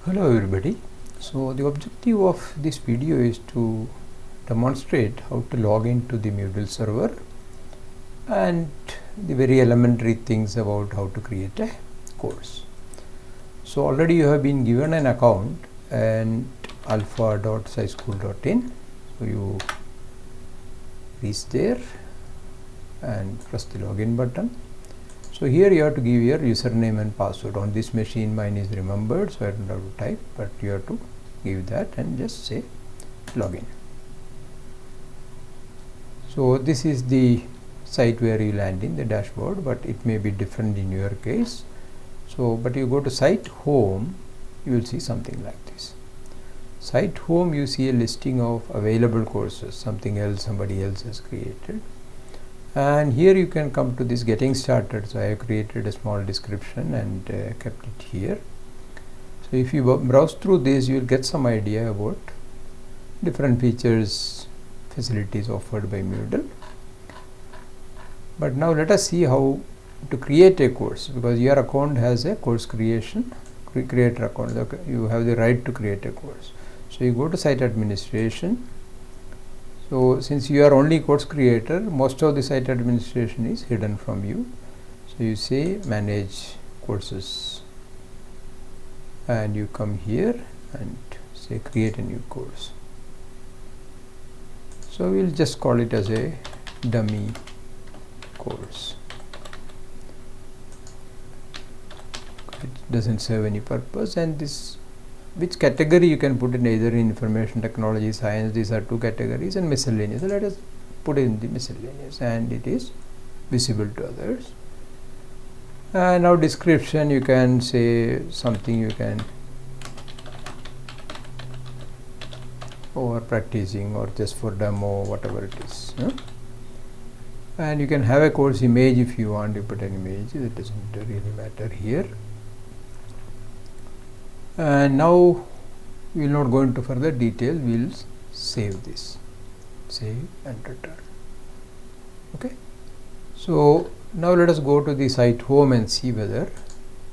Hello everybody. So the objective of this video is to demonstrate how to log into the Moodle server and the very elementary things about how to create a course. So already you have been given an account and alpha.scischool.in. So you reach there and press the login button. So here you have to give your username and password. On this machine mine is remembered, so I don't have to type, but you have to give that and just say login. So this is the site where you land in the dashboard, but it may be different in your case. So but you go to site home, you will see something like this. Site home, you see a listing of available courses, something else somebody else has created. And here you can come to this getting started. So I have created a small description and kept it here. So if you browse through this, you will get some idea about different features, facilities offered by Moodle. But now let us see how to create a course, because your account has a course creation creator account. You have the right to create a course. So you go to site administration. So since you are only course creator, most of the site administration is hidden from you. So you say manage courses and you come here and say create a new course. So we'll just call it as a dummy course. It doesn't serve any purpose, and this which category you can put in, either in information technology, science, these are two categories, and miscellaneous. So let us put in the miscellaneous, and it is visible to others. And now description, you can say something, you can over practicing or just for demo, whatever it is. And you can have a course image if you want. You put an image, it doesn't really matter here. And now we will not go into further detail. We will save this, save and return. Okay. So now let us go to the site home and see whether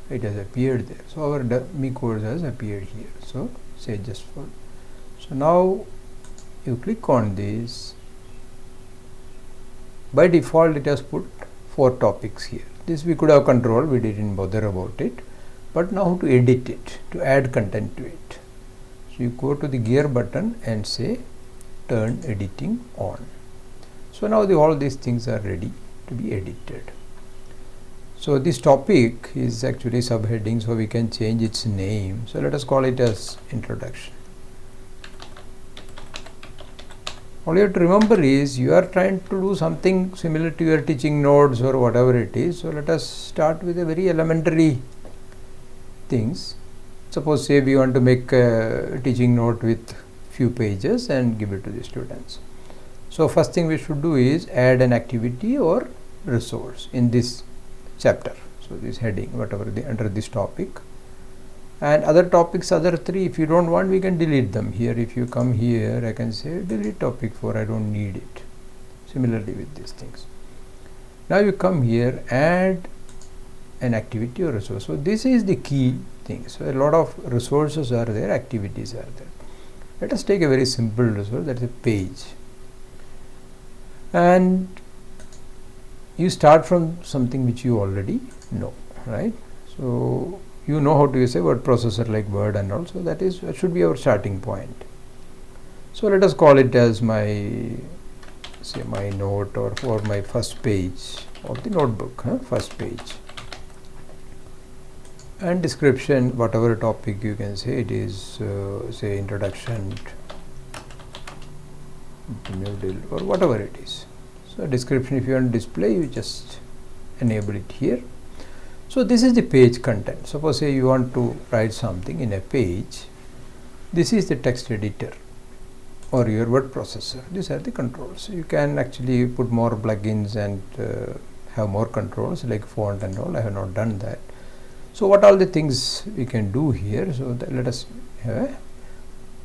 it has appeared there. So our dummy course has appeared here. So say just for. So now you click on this. By default, it has put 4 topics here. This we could have controlled. We didn't bother about it. But now to edit it, to add content to it. So you go to the gear button and say turn editing on. So now all these things are ready to be edited. So this topic is actually subheading, so we can change its name. So let us call it as introduction. All you have to remember is you are trying to do something similar to your teaching notes or whatever it is. So let us start with a very elementary things. Suppose say we want to make a teaching note with few pages and give it to the students. So first thing we should do is add an activity or resource in this chapter. So this heading, whatever under this topic, and other topics, other 3, if you don't want, we can delete them. Here if you come here, I can say delete topic 4, I don't need it. Similarly with these things. Now you come here, add an activity or resource. So this is the key thing. So a lot of resources are there, activities are there. Let us take a very simple resource, that is a page. And you start from something which you already know, right? So you know how to use a word processor like Word and all. So that should be our starting point. So let us call it as my note, or for my first page of the notebook, first page. And description, whatever topic you can say, it is say introduction to Moodle or whatever it is. So description, if you want to display, you just enable it here. So this is the page content. Suppose say you want to write something in a page. This is the text editor or your word processor. These are the controls. You can actually put more plugins and have more controls like font and all. I have not done that. So what all the things we can do here? So let us have a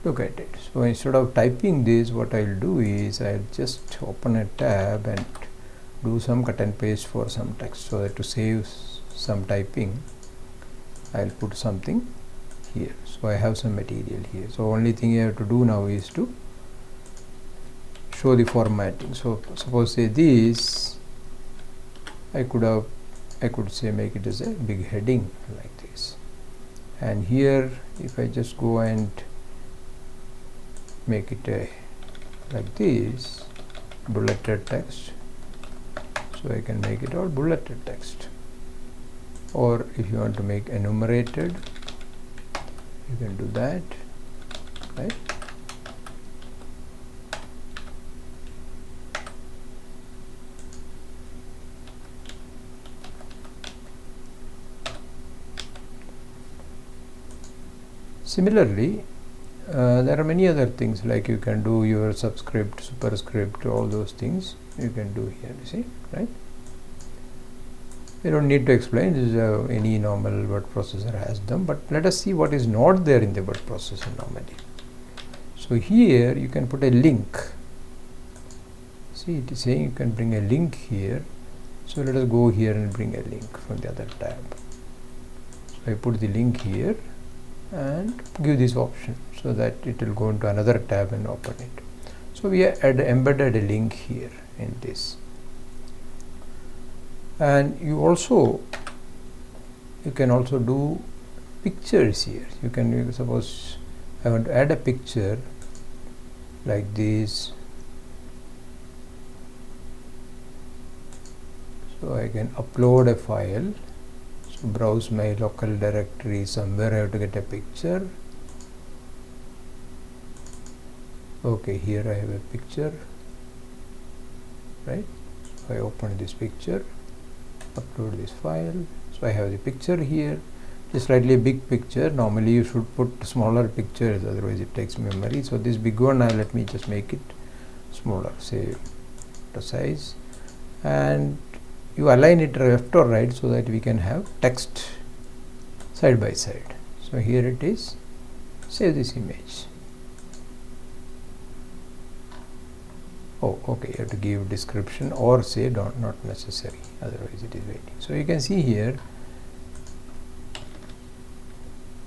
look at it. So instead of typing this, what I will do is I will just open a tab and do some cut and paste for some text, so that to save some typing, I will put something here. So I have some material here. So only thing you have to do now is to show the formatting. So suppose say this, I could say make it as a big heading like this, and here if I just go and make it like this, bulleted text, so I can make it all bulleted text. Or if you want to make enumerated, you can do that, right? Similarly, there are many other things, like you can do your subscript, superscript, all those things you can do here, you see, right? We don't need to explain, this is any normal word processor has them, but let us see what is not there in the word processor normally. So here you can put a link. See, it is saying you can bring a link here. So let us go here and bring a link from the other tab. So I put the link here and give this option so that it will go into another tab and open it. So we have embedded a link here in this. And you can also do pictures here. You can suppose I want to add a picture like this, so I can upload a file. So browse my local directory, somewhere I have to get a picture. Okay, here I have a picture, right? So I open this picture, upload this file. So I have the picture here, just slightly a big picture. Normally you should put smaller pictures, otherwise it takes memory. So this big one, now let me just make it smaller, say the size, and you align it left or right so that we can have text side by side. So here it is. Save this image. Oh, okay, you have to give description or say not necessary, otherwise it is waiting. So you can see here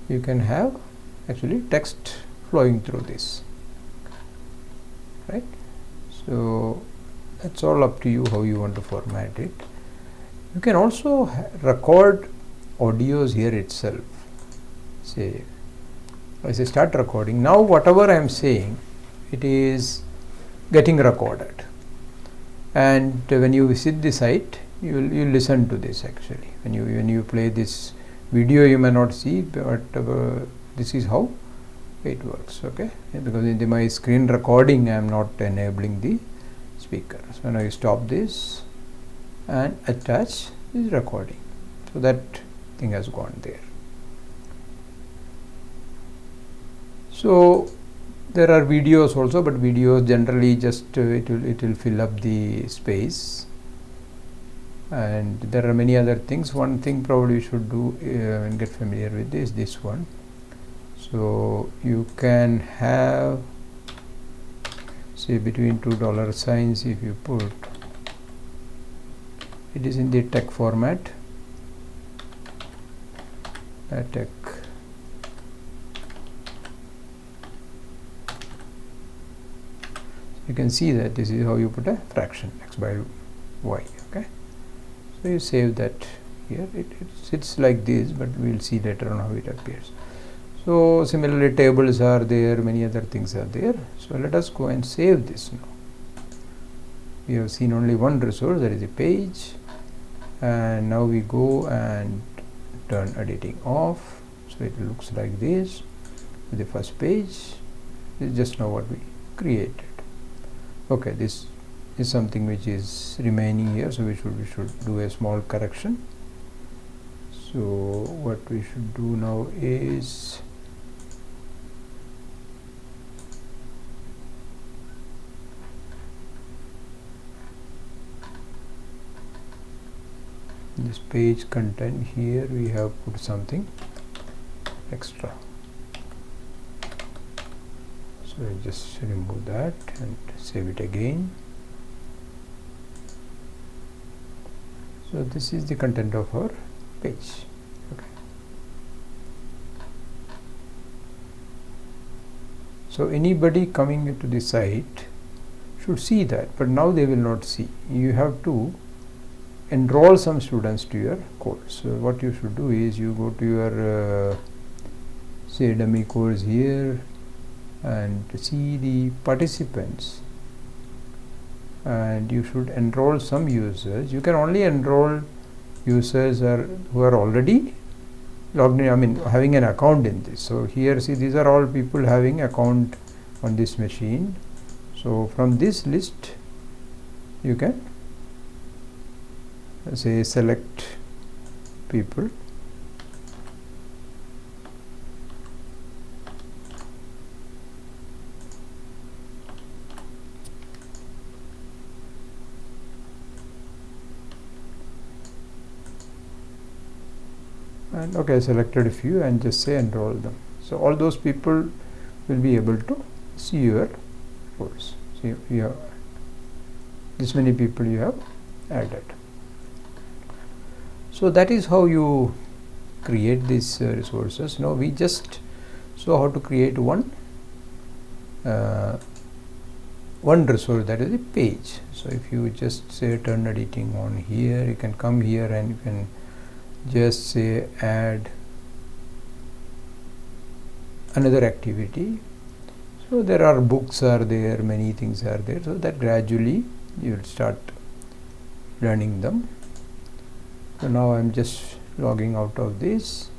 you can have actually text flowing through this, right? So it's all up to you how you want to format it. You can also record audios here itself. Say, I say start recording. Now whatever I am saying, it is getting recorded, and when you visit the site, you listen to this. Actually, when you play this video, you may not see, but this is how it works. Okay, because in my screen recording, I am not enabling the speaker. So now you stop this and attach this recording. So that thing has gone there. So there are videos also, but videos generally just it will fill up the space, and there are many other things. One thing probably you should do and get familiar with this one. So you can have, say, between $2 signs, if you put it is in the text format, text. You can see that this is how you put a fraction x by y. Okay, so you save that here. It sits like this, but we will see later on how it appears. So similarly, tables are there, many other things are there. So let us go and save this now. We have seen only one resource, that is a page, and now we go and turn editing off. So it looks like this with the first page. This is just now what we created. Okay, this is something which is remaining here, so we should do a small correction. So what we should do now is this page content here we have put something extra. So I just remove that and save it again. So this is the content of our page. Okay. So anybody coming into the site should see that, but now they will not see. You have to enroll some students to your course. So what you should do is you go to your say dummy course here and see the participants, and you should enroll some users. You can only enroll users who are already logged in, I mean having an account in this. So here see, these are all people having account on this machine. So from this list you can say select people, and okay, I selected a few and just say enroll them. So all those people will be able to see your course. So you have this many people you have added. So that is how you create these resources. Now we just saw how to create one resource, that is a page. So if you just say turn editing on here, you can come here and you can just say add another activity. So there are books are there, many things are there, so that gradually you will start learning them. So now I am just logging out of this.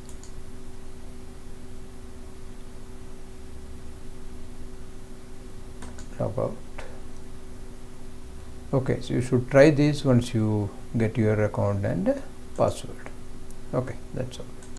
Log out. Okay, so you should try this once you get your account and password. Okay, that's all.